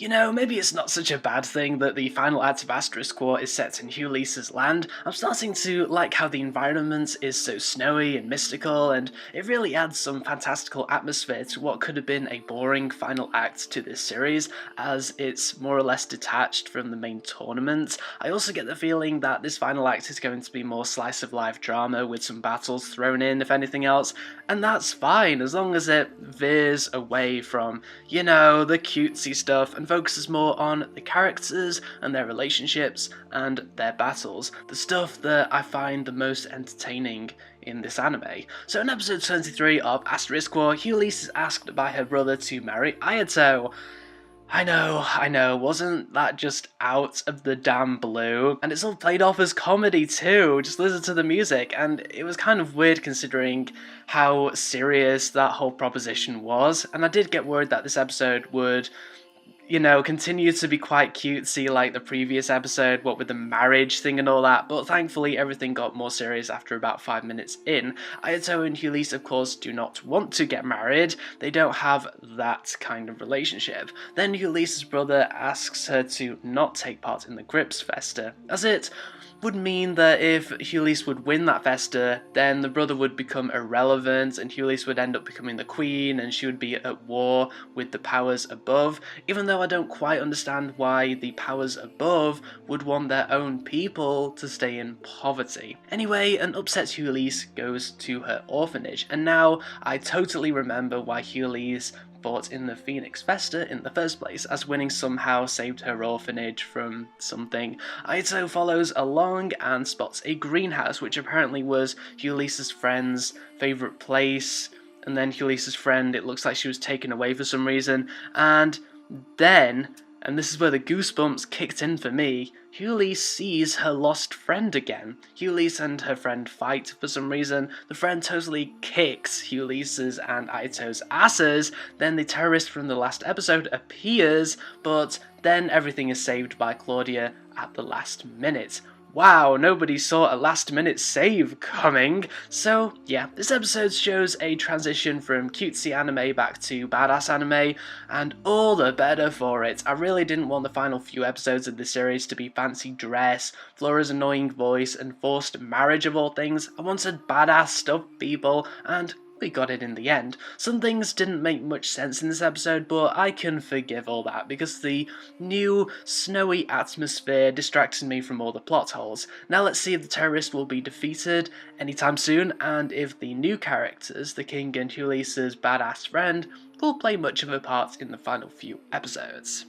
You know, maybe it's not such a bad thing that the final act of Asterisk War is set in Ulysses' land. I'm starting to like how the environment is so snowy and mystical, and it really adds some fantastical atmosphere to what could have been a boring final act to this series, as it's more or less detached from the main tournament. I also get the feeling that this final act is going to be more slice of life drama with some battles thrown in, if anything else, and that's fine as long as it veers away from, you know, the cutesy stuff and focuses more on the characters and their relationships and their battles, the stuff that I find the most entertaining in this anime. So in episode 23 of Asterisk War, Ulysses is asked by her brother to marry Ayato. I know, wasn't that just out of the damn blue? And it's all played off as comedy too, just listen to the music, and it was kind of weird considering how serious that whole proposition was, and I did get worried that this episode would, you know, continue to be quite cutesy like the previous episode, what with the marriage thing and all that, but thankfully everything got more serious after about 5 minutes in. Ayato and Ulysses, of course, do not want to get married. They don't have that kind of relationship. Then Ulysses' brother asks her to not take part in the Grips Festa, as it would mean that if Ulysses would win that festa, then the brother would become irrelevant and Ulysses would end up becoming the queen and she would be at war with the powers above, even though I don't quite understand why the powers above would want their own people to stay in poverty. Anyway, an upset Ulysses goes to her orphanage, and now I totally remember why Ulysses fought in the Phoenix Festa in the first place, as winning somehow saved her orphanage from something. Ayato follows along and spots a greenhouse, which apparently was Ulysses' friend's favourite place, and then Ulysses' friend, it looks like she was taken away for some reason, and then, and this is where the goosebumps kicked in for me, Ulysses sees her lost friend again. Ulysses and her friend fight for some reason. The friend totally kicks Ulysses and Aito's asses. Then the terrorist from the last episode appears, but then everything is saved by Claudia at the last minute. Wow, nobody saw a last minute save coming. So yeah, this episode shows a transition from cutesy anime back to badass anime, and all the better for it. I really didn't want the final few episodes of this series to be fancy dress, Flora's annoying voice, and forced marriage of all things. I wanted badass stuff, people, and we got it in the end. Some things didn't make much sense in this episode, but I can forgive all that because the new snowy atmosphere distracted me from all the plot holes. Now let's see if the terrorist will be defeated anytime soon, and if the new characters, the king and Ulysses' badass friend, will play much of a part in the final few episodes.